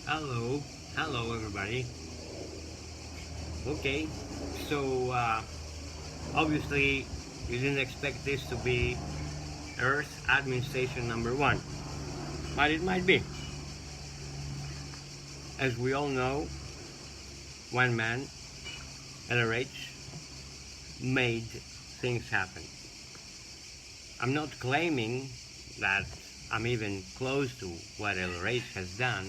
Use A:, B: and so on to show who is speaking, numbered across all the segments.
A: Hello everybody. Okay, so obviously you didn't expect this to be Earth admin station number one, but it might be. As we all know, one man, LRH, made things happen. I'm not claiming that I'm even close to what LRH has done.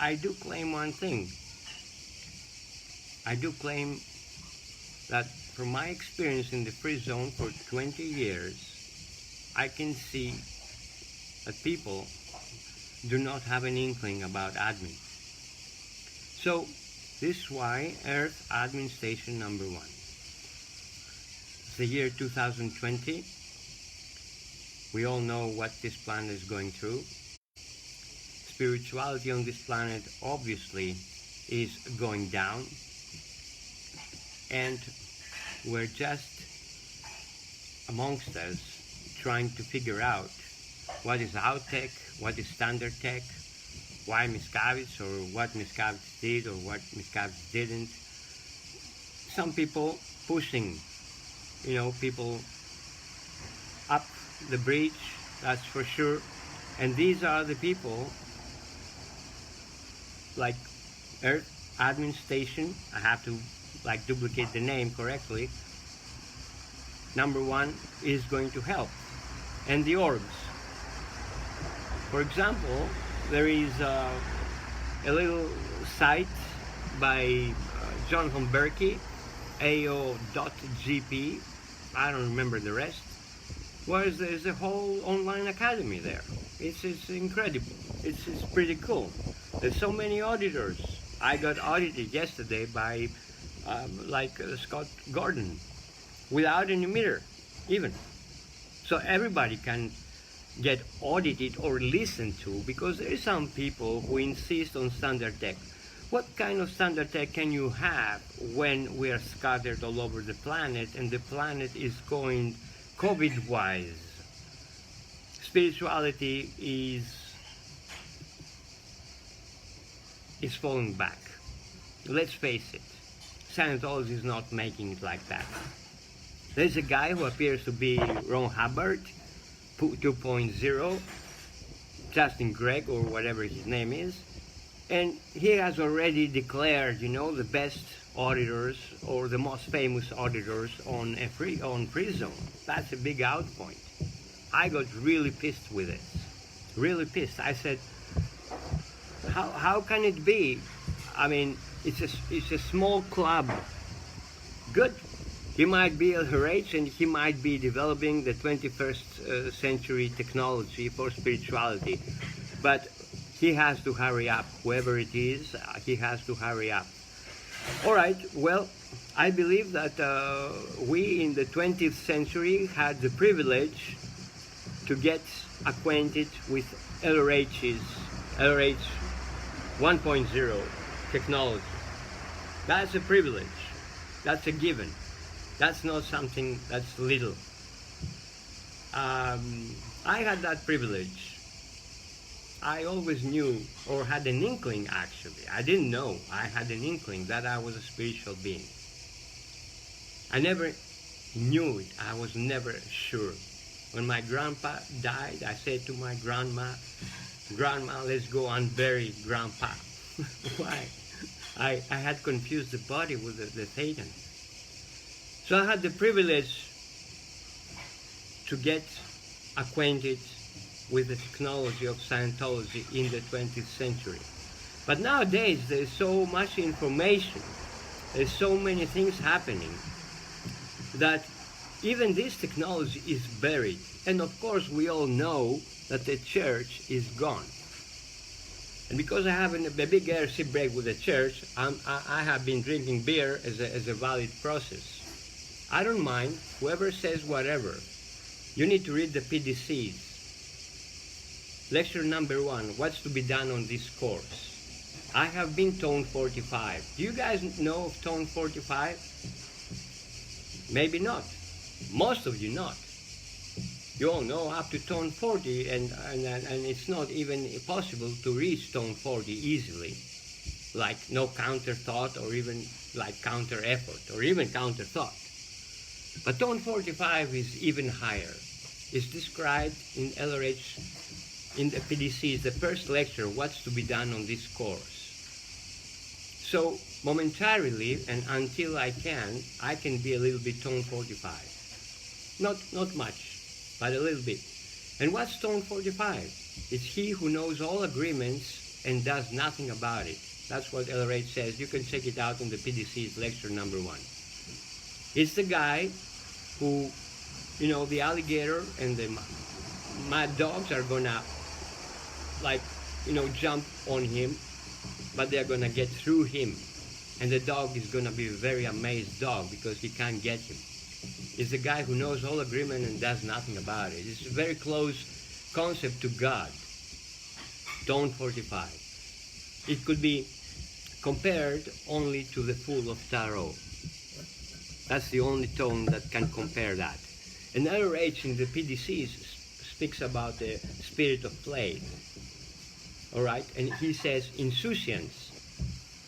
A: I do claim one thing. I do claim that from my experience in the free zone for 20 years, I can see that people do not have an inkling about admin. So this is why Earth admin station number one. It's the year 2020. We all know what this planet is going through. Spirituality on this planet obviously is going down, and we're just amongst us trying to figure out what is out tech, what is standard tech, why Miscavige, or what Miscavige did or what Miscavige didn't. Some people pushing, people up the bridge, that's for sure. And these are the people like Earth Admin Station. I have to duplicate the name correctly. Number one is going to help. And the orbs. For example, there is a little site by Jonathan Berkey, AO.GP, I don't remember the rest, where there's a whole online academy there. It's incredible. It's pretty cool. There's so many auditors. I got audited yesterday by Scott Gordon without any meter even. So everybody can get audited or listened to, because there are some people who insist on standard tech. What kind of standard tech can you have when we are scattered all over the planet and the planet is going COVID-wise? Spirituality is falling back. Let's face it, Scientology is not making it like that. There's a guy who appears to be Ron Hubbard 2.0, Justin Gregg or whatever his name is, and he has already declared, the best auditors or the most famous auditors on FreeZone. That's a big out point. I got really pissed with it. Really pissed. I said, how can it be? I mean, it's a small club. Good. He might be LRH and he might be developing the 21st century technology for spirituality. But he has to hurry up. Whoever it is, he has to hurry up. All right, well, I believe that we in the 20th century had the privilege to get acquainted with LRH 1.0 technology. That's a privilege. That's a given. That's not something that's little. I had that privilege. I always knew, or had an inkling actually. I didn't know. I had an inkling that I was a spiritual being. I never knew it. I was never sure. When my grandpa died, I said to my grandma, let's go unbury grandpa. Why? I had confused the body with the Satan. So I had the privilege to get acquainted with the technology of Scientology in the 20th century. But nowadays there's so much information, there's so many things happening, that even this technology is buried. And of course we all know that the church is gone. And because I have a big RC break with the church, I have been drinking beer as a valid process. I don't mind, whoever says whatever. You need to read the PDCs. Lecture number 1, what's to be done on this course? I have been Tone 45. Do you guys know of Tone 45? Maybe not. Most of you not. You all know up to tone 40, and it's not even possible to reach tone 40 easily, like no counter thought or even like counter effort or even counter thought. But tone 45 is even higher. It's described in LRH, in the PDC's, the first lecture, what's to be done on this course. So momentarily and until I can be a little bit tone 45. Not much, but a little bit. And what's tone 45? It's he who knows all agreements and does nothing about it. That's what LRH says. You can check it out in the PDC's lecture number 1. It's the guy who, the alligator and the mad dogs are gonna, jump on him, but they're gonna get through him. And the dog is gonna be a very amazed dog because he can't get him. It's the guy who knows all agreement and does nothing about it. It's a very close concept to God. Tone 45. It could be compared only to the Fool of Tarot. That's the only tone that can compare that. And LRH in the PDCs speaks about the spirit of play. All right, and he says insouciance,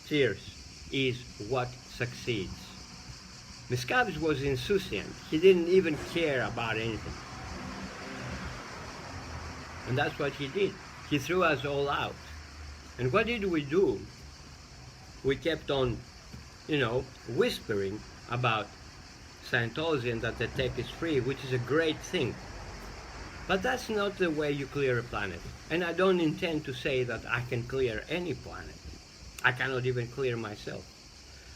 A: cheers, is what succeeds. Miscavige was insouciant. He didn't even care about anything. And that's what he did. He threw us all out. And what did we do? We kept on, whispering about Scientology and that the tech is free, which is a great thing. But that's not the way you clear a planet. And I don't intend to say that I can clear any planet. I cannot even clear myself.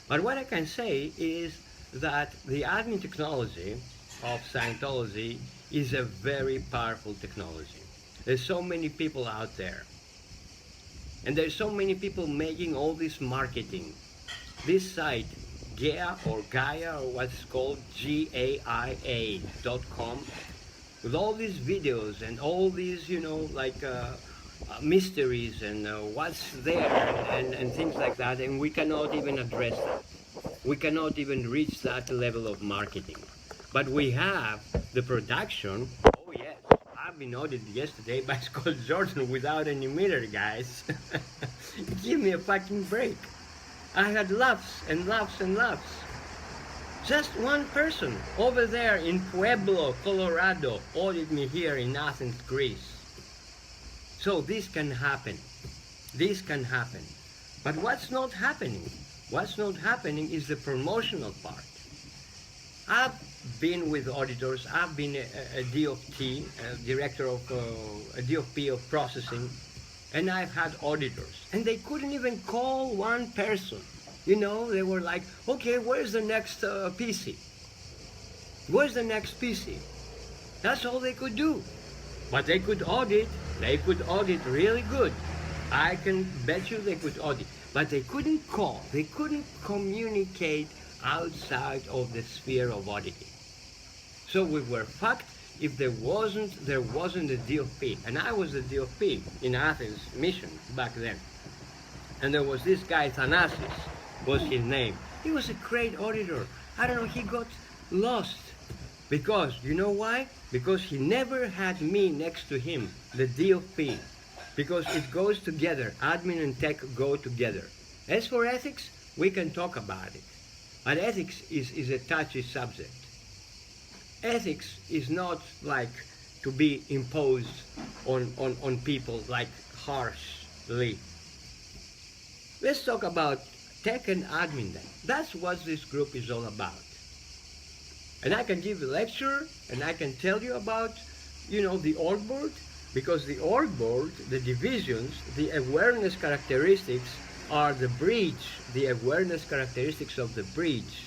A: But what I can say is that the admin technology of Scientology is a very powerful technology. There's so many people out there. And there's so many people making all this marketing. This site, Gaia or what's called GAIA.com, with all these videos and all these, mysteries and what's there and things like that, and we cannot even address that. We cannot even reach that level of marketing. But we have the production. Oh yes, I've been audited yesterday by Scott Jordan without any meter, guys. Give me a fucking break. I had laughs and laughs and laughs. Just one person over there in Pueblo, Colorado, audited me here in Athens, Greece. So this can happen. This can happen. But what's not happening? What's not happening is the promotional part. I've been with auditors. I've been a DOT, director of a DOP of processing, and I've had auditors. And they couldn't even call one person. They were like, okay, where's the next PC? Where's the next PC? That's all they could do. But they could audit. They could audit really good. I can bet you they could audit. But they couldn't call. They couldn't communicate outside of the sphere of auditing. So we were fucked if there wasn't a DOP. And I was the DOP in Athens mission back then. And there was this guy, Thanasis, was his name. He was a great auditor. I don't know, he got lost. Because, you know why? Because he never had me next to him, the DOP. Because it goes together. Admin and tech go together. As for ethics, we can talk about it. But ethics is a touchy subject. Ethics is not like to be imposed on people like harshly. Let's talk about tech and admin then. That's what this group is all about. And I can give a lecture and I can tell you about, the org board, because the org board, the divisions, the awareness characteristics are the breach, the awareness characteristics of the breach.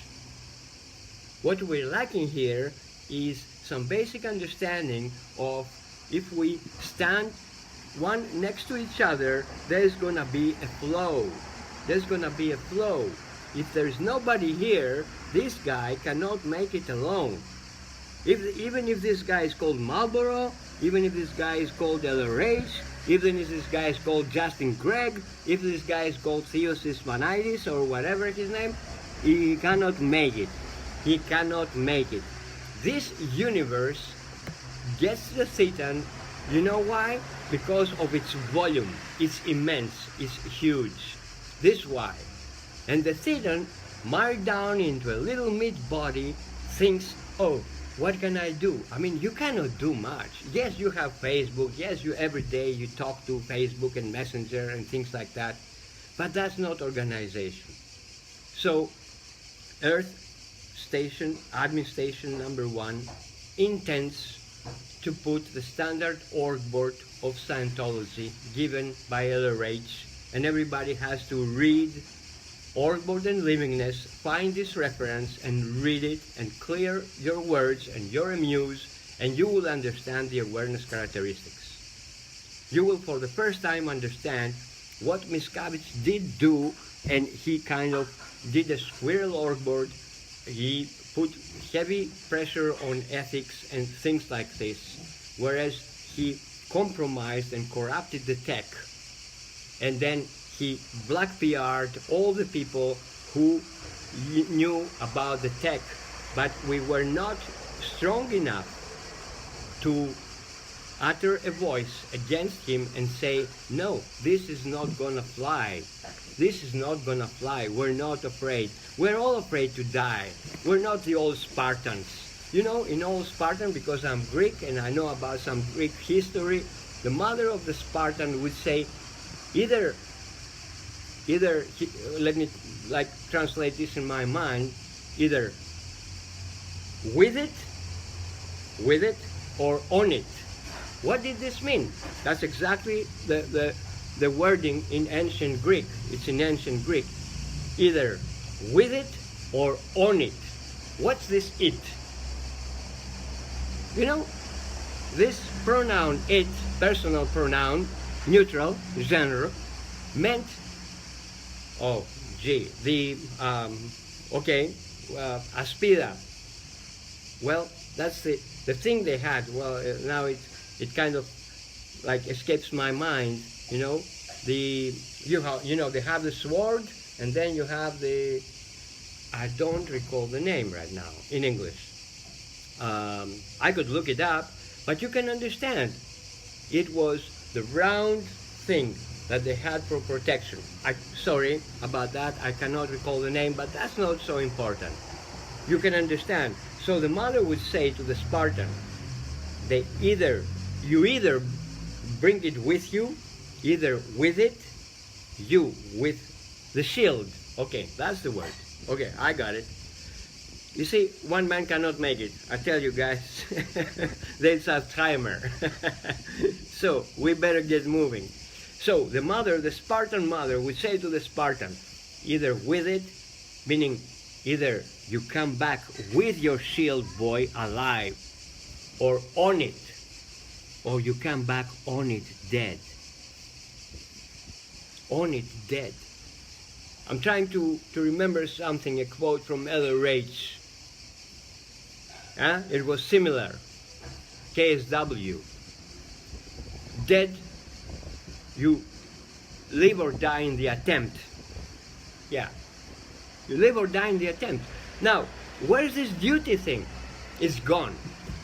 A: What we're lacking here is some basic understanding of if we stand one next to each other, there's gonna be a flow. There's gonna be a flow. If there's nobody here, this guy cannot make it alone. Even if this guy is called Marlboro, even if this guy is called LRH, even if this guy is called Justin Gregg, if this guy is called Theo Sismanides or whatever his name, he cannot make it. He cannot make it. This universe gets the Satan. You know why? Because of its volume. It's immense. It's huge. This is why. And the Satan, mired down into a little meat body, thinks, oh, what can I do? I mean, you cannot do much. Yes, you have Facebook. Yes, you every day you talk to Facebook and Messenger and things like that. But that's not organization. So, Earth Station, Admin Station number 1, intends to put the standard org board of Scientology given by LRH, and everybody has to read Org Board and Livingness, find this reference and read it and clear your words and your amuse, and you will understand the awareness characteristics. You will for the first time understand what Miscavige did do, and he kind of did a squirrel org board. He put heavy pressure on ethics and things like this, whereas he compromised and corrupted the tech, and then he black PR'd all the people who knew about the tech, but we were not strong enough to utter a voice against him and say, no, this is not gonna fly. This is not gonna fly. We're not afraid. We're all afraid to die. We're not the old Spartans. You know, in old Spartan, because I'm Greek and I know about some Greek history, the mother of the Spartan would say, let me like translate this in my mind, either with it, or on it. What did this mean? That's exactly the wording in ancient Greek. It's in ancient Greek. Either with it or on it. What's this it? You know, this pronoun it, personal pronoun, neutral, genre, meant, oh, gee, the, aspida. Well, that's the thing they had. Well, now it kind of like escapes my mind, you know. They have the sword, and then you have the, I don't recall the name right now in English. I could look it up, but you can understand. It was the round thing that they had for protection. Sorry about that, I cannot recall the name, but that's not so important. You can understand. So the mother would say to the Spartan, you either bring it with you, either with it, you with the shield. Okay, that's the word. Okay, I got it. You see, one man cannot make it. I tell you guys, there's a timer. So we better get moving. So the mother, the Spartan mother, would say to the Spartan, either with it, meaning either you come back with your shield, boy, alive, or on it, or you come back on it dead. On it dead. I'm trying to remember something, a quote from LRH. It was similar. KSW. Dead, you live or die in the attempt. Yeah. You live or die in the attempt. Now, where's this duty thing? It's gone.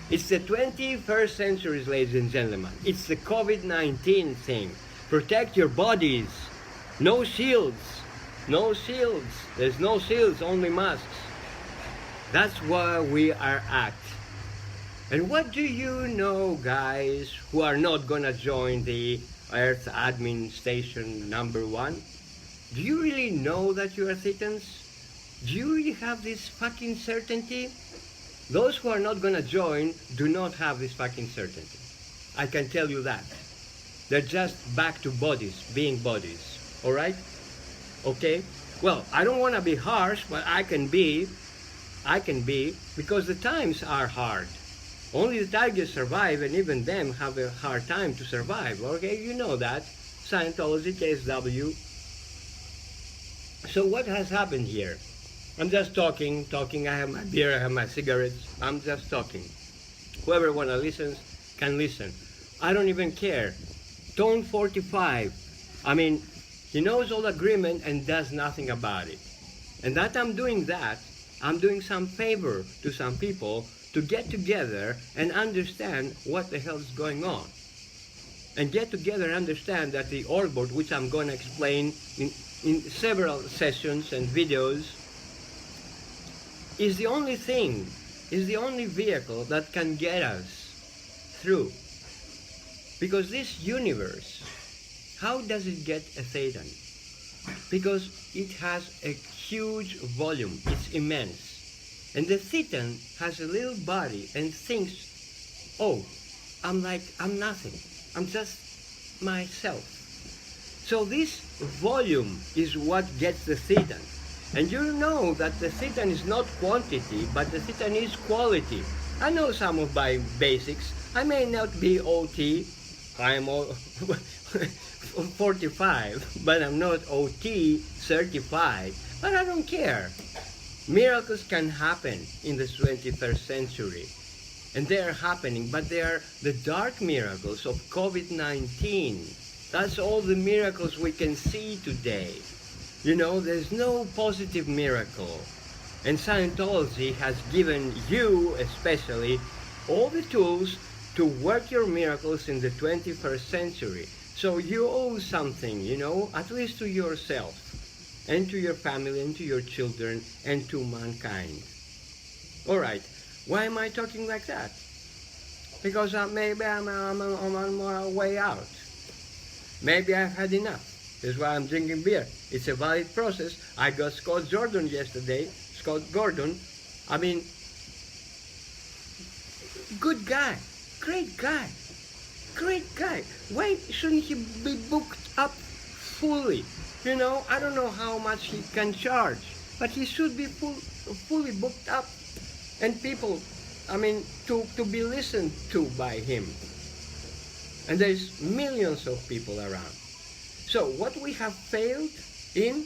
A: It's the 21st century, ladies and gentlemen. It's the COVID-19 thing. Protect your bodies. No shields. No shields. There's no shields, only masks. That's where we are at. And what do you know, guys, who are not gonna join the Earth Admin Station number 1? Do you really know that you are Thetans? Do you really have this fucking certainty? Those who are not gonna join do not have this fucking certainty. I can tell you that. They're just back to bodies, being bodies. Alright? Okay? Well, I don't wanna be harsh, but I can be, because the times are hard. Only the tigers survive, and even them have a hard time to survive. Okay, you know that. Scientology, KSW. So what has happened here? I'm just talking. I have my beer, I have my cigarettes. I'm just talking. Whoever wanna listen can listen. I don't even care. Tone 45. I mean, he knows all agreement and does nothing about it. And that I'm doing some favor to some people to get together and understand what the hell is going on. And get together and understand that the org board, which I'm going to explain in several sessions and videos, is the only thing, is the only vehicle that can get us through. Because this universe, how does it get a Satan? Because it has a huge volume, it's immense. And the Satan has a little body and thinks, oh, I'm nothing. I'm just myself. So this volume is what gets the Satan. And you know that the Satan is not quantity, but the Satan is quality. I know some of my basics. I may not be OT. I'm 45, but I'm not OT certified. But I don't care. Miracles can happen in the 21st century. And they are happening, but they are the dark miracles of COVID-19. That's all the miracles we can see today. You know, there's no positive miracle. And Scientology has given you, especially, all the tools to work your miracles in the 21st century. So you owe something, you know, at least to yourself, and to your family, and to your children, and to mankind. All right. Why am I talking like that? Because maybe I'm on my way out. Maybe I've had enough. That's why I'm drinking beer. It's a valid process. I got Scott Jordan yesterday. Scott Gordon. I mean, good guy. Great guy. Great guy. Why shouldn't he be booked up fully? You know, I don't know how much he can charge, but he should be fully booked up. And people, I mean, to be listened to by him. And there's millions of people around. So what we have failed in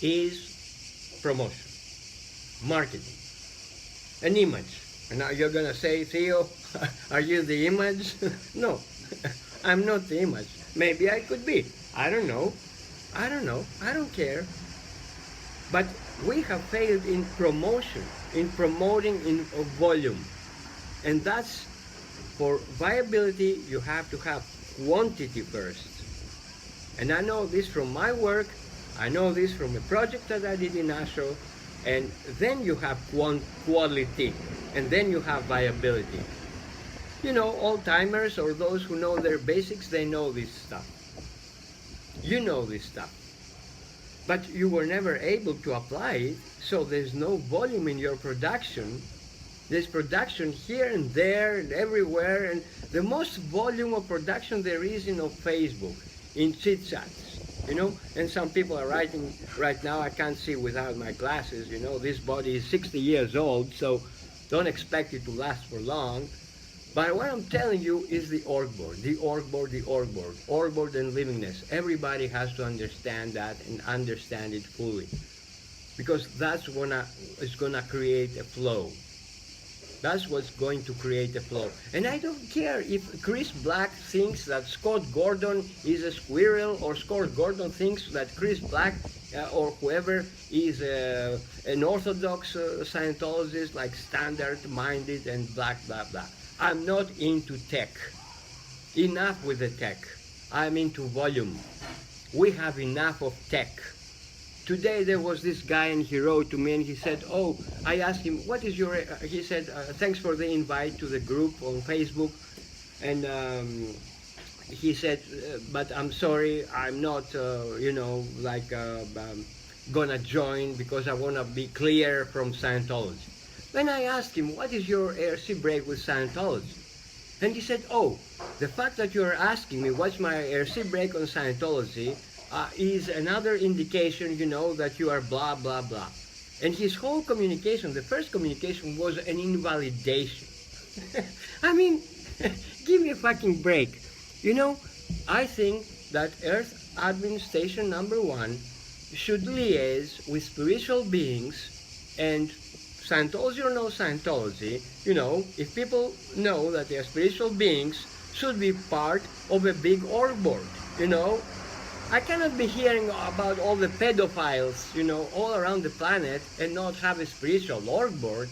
A: is promotion, marketing, an image. And now you're going to say, Theo, are you the image? No, I'm not the image. Maybe I could be. I don't know. I don't care. But we have failed in promotion, in promoting in volume. And that's, for viability, you have to have quantity first. And I know this from my work, I know this from a project that I did in Astro, and then you have quality, and then you have viability. You know, old-timers or those who know their basics, they know this stuff. You know this stuff. But you were never able to apply it, so there's no volume in your production. There's production here and there and everywhere, and the most volume of production there is in Facebook, in chit-chats, you know. And some people are writing right now, I can't see without my glasses, you know, this body is 60 years old, so don't expect it to last for long. But what I'm telling you is the org board, the org board, the org board, org board and livingness. Everybody has to understand that and understand it fully, because that's is gonna create a flow. That's what's going to create a flow. And I don't care if Chris Black thinks that Scott Gordon is a squirrel, or Scott Gordon thinks that Chris Black or whoever is an orthodox Scientologist, like standard-minded and blah, blah, blah. I'm not into tech. Enough with the tech. I'm into volume. We have enough of tech. Today there was this guy and he wrote to me and he said, oh, I asked him, what is your, he said, thanks for the invite to the group on Facebook. And he said, but I'm sorry, I'm not, you know, like gonna join because I wanna be clear from Scientology. Then I asked him, what is your ARC break with Scientology? And he said, oh, the fact that you're asking me what's my ARC break on Scientology is another indication, you know, that you are blah, blah, blah. And his whole communication, the first communication, was an invalidation. I mean, give me a fucking break. You know, I think that Earth Admin Station #1 should liaise with spiritual beings, and Scientology or no Scientology, you know, if people know that they are spiritual beings, should be part of a big org board, you know. I cannot be hearing about all the pedophiles, you know, all around the planet and not have a spiritual org board.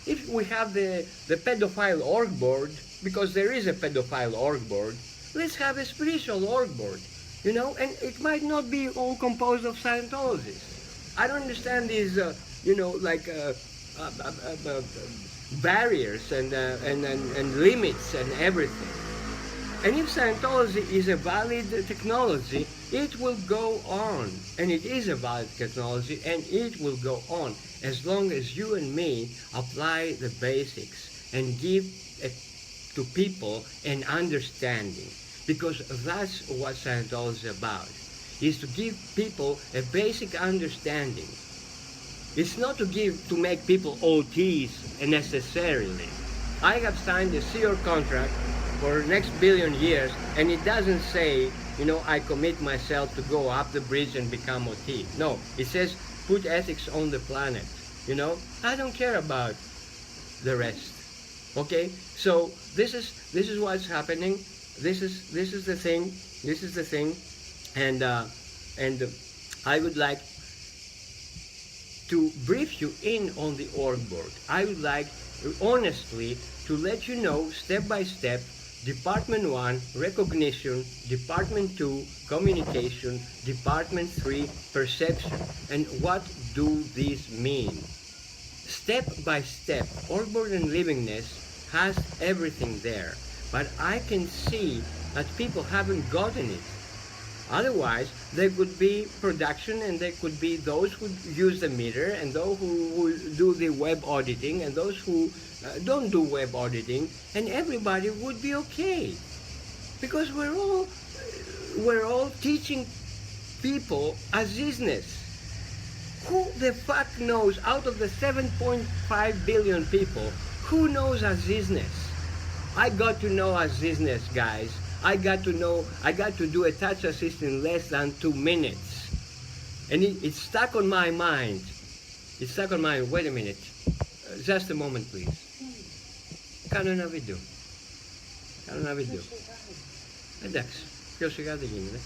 A: if we have the pedophile org board, because there is a pedophile org board, let's have a spiritual org board, you know, and it might not be all composed of Scientologists. I don't understand these, you know, like barriers and limits and everything. And if Scientology is a valid technology, it will go on. And it is a valid technology, and it will go on as long as you and me apply the basics and give to people an understanding. Because that's what Scientology is about, is to give people a basic understanding. It's not to make people OTs necessarily. I have signed a CEO contract for the next billion years, and it doesn't say, you know, I commit myself to go up the bridge and become OT. No, it says put ethics on the planet. You know, I don't care about the rest. Okay, so this is what's happening. This is the thing. This is the thing, and I would like to brief you in on the org board. I would like honestly to let you know step by step. Department 1, recognition. Department 2, communication. Department 3, perception. And what do these mean? Step by step, org board and livingness has everything there. But I can see that people haven't gotten it. Otherwise, there could be production, and there could be those who use the meter, and those who do the web auditing, and those who don't do web auditing, and everybody would be okay. Because we're all teaching people Aziznes. Who the fuck knows, out of the 7.5 billion people, who knows Aziznes? I got to know Aziznes, guys. I got to do a touch assist in less than 2 minutes. And it stuck on my mind. It stuck on my mind. Wait a minute. Just a moment, please. Κάνω ένα βίντεο. Εντάξει. Πιο σιγά δεν γίνεται.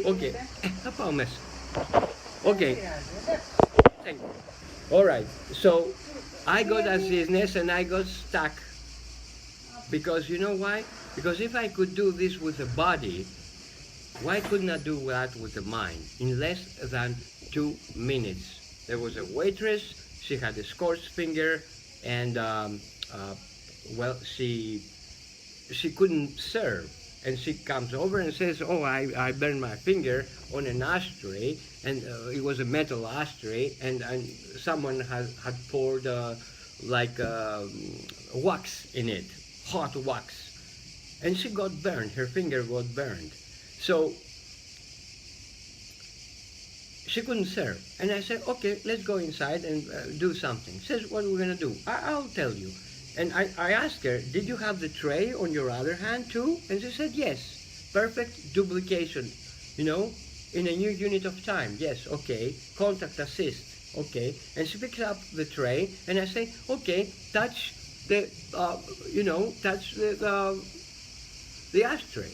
A: Okay. Θα πάω μέσα. Okay. Thank you. Alright. So, I got Aziznes and I got stuck. Because you know why? Because if I could do this with the body, why couldn't I do that with the mind in less than 2 minutes? There was a waitress, she had a scorched finger, and well, she couldn't serve. And she comes over and says, oh, I burned my finger on an ashtray, and it was a metal ashtray, and someone had poured wax in it, hot wax. And she got burned, her finger got burned. So she couldn't serve. And I said, okay, let's go inside and do something. She says, what are we gonna do? I'll tell you. And I asked her, did you have the tray on your other hand too? And she said, yes. Perfect duplication, you know, in a new unit of time. Yes, okay. Contact assist, okay. And she picks up the tray, and I say, okay, touch the, touch the ashtray.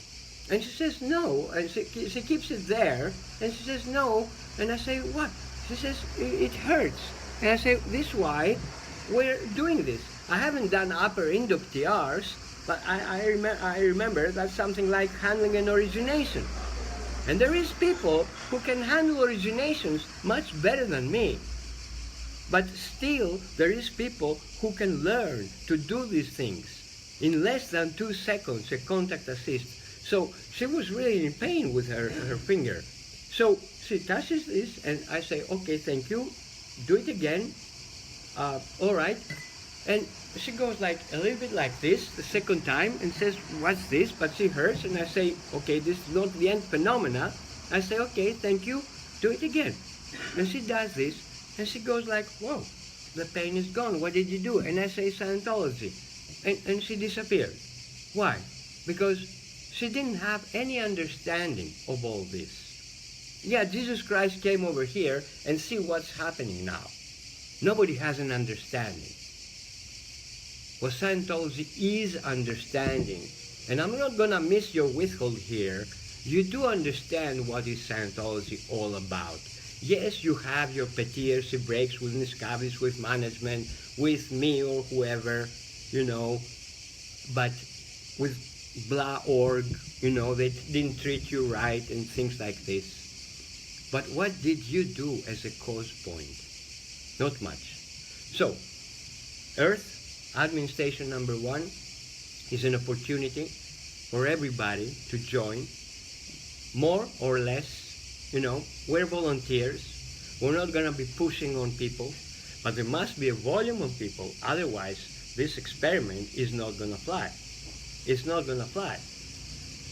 A: And she says no, and she keeps it there, and she says no, and I say, what? She says, it hurts. And I say, this is why we're doing this. I haven't done upper inductors, but I remember that's something like handling an origination. And there is people who can handle originations much better than me. But still, there is people who can learn to do these things in less than 2 seconds, a contact assist. So she was really in pain with her finger. So she touches this, and I say, okay, thank you, do it again, all right. And she goes like a little bit like this the second time and says, what's this? But she hurts, and I say, okay, this is not the end phenomena. I say, okay, thank you, do it again. And she does this, and she goes like, whoa, the pain is gone, what did you do? And I say, Scientology. And she disappeared. Why? Because she didn't have any understanding of all this. Yeah, Jesus Christ came over here and see what's happening now. Nobody has an understanding. What Scientology is understanding, and I'm not gonna miss your withhold here, you do understand what is Scientology all about. Yes, you have your petiers, breaks with Niscavis, with management, with me or whoever, you know, but with blah org, they didn't treat you right and things like this. But what did you do as a cause point? Not much. So, Earth, admin station number 1, is an opportunity for everybody to join, more or less, we're volunteers. We're not going to be pushing on people, but there must be a volume of people, otherwise this experiment is not going to fly. It's not going to fly.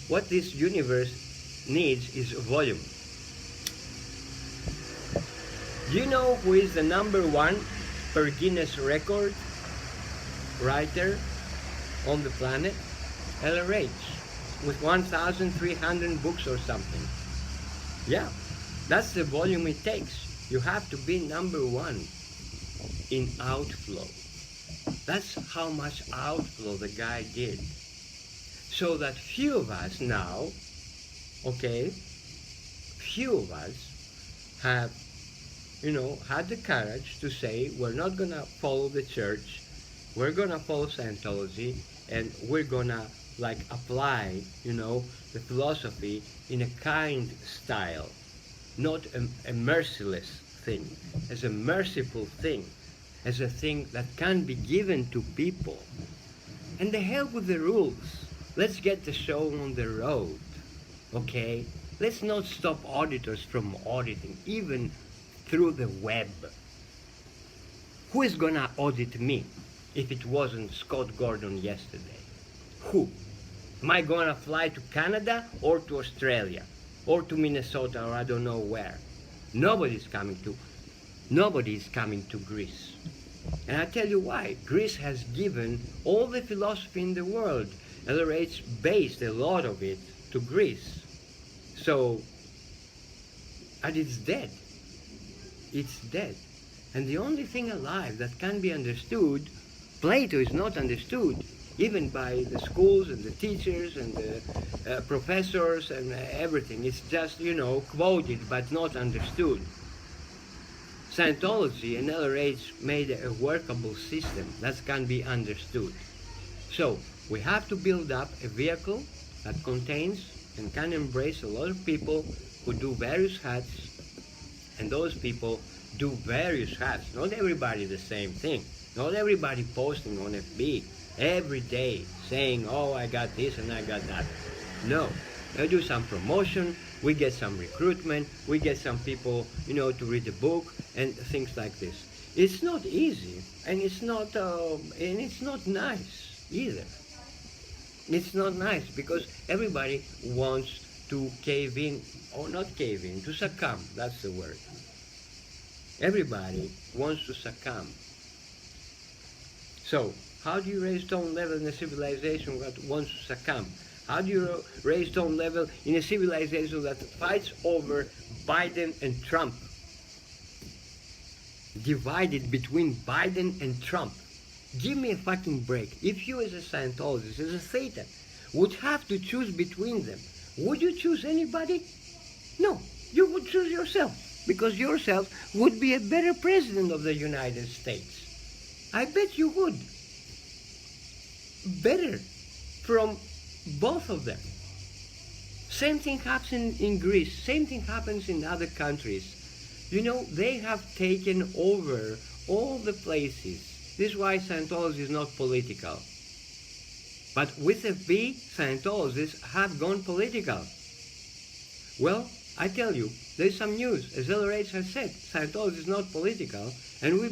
A: What this universe needs is volume. Do you know who is the number 1 per Guinness record writer on the planet? LRH, with 1,300 books or something. Yeah, that's the volume it takes. You have to be number 1 in outflow. That's how much outflow the guy did. So that few of us now, few of us have, had the courage to say, we're not going to follow the church, we're going to follow Scientology, and we're going to apply, the philosophy in a kind style, not a merciless thing, as a merciful thing, as a thing that can be given to people. And the hell with the rules. Let's get the show on the road, okay? Let's not stop auditors from auditing, even through the web. Who is gonna audit me if it wasn't Scott Gordon yesterday? Who? Am I gonna fly to Canada or to Australia or to Minnesota or I don't know where? Nobody's coming to Greece. And I tell you why. Greece has given all the philosophy in the world. LRH based a lot of it to Greece. So, and it's dead. It's dead. And the only thing alive that can be understood, Plato is not understood, even by the schools and the teachers and the professors and everything. It's just, quoted but not understood. Scientology and LRH made a workable system that can be understood. So, we have to build up a vehicle that contains and can embrace a lot of people who do various hats, and those people do various hats. Not everybody the same thing. Not everybody posting on FB every day saying, oh, I got this and I got that. No, they do some promotion, we get some recruitment, we get some people, to read the book and things like this. It's not easy, and it's not nice either. It's not nice because everybody wants to cave in, or not cave in, to succumb, that's the word. Everybody wants to succumb. So, how do you raise tone level in a civilization that wants to succumb? How do you raise tone level in a civilization that fights over Biden and Trump? Divided between Biden and Trump. Give me a fucking break. If you as a Scientologist, as a Satan, would have to choose between them, would you choose anybody? No, you would choose yourself, because yourself would be a better president of the United States. I bet you would. Better from both of them. Same thing happens in Greece, same thing happens in other countries. They have taken over all the places. This is why Scientology is not political. But with FB, Scientologists have gone political. Well, I tell you, there's some news. As LRH has said, Scientology is not political, and we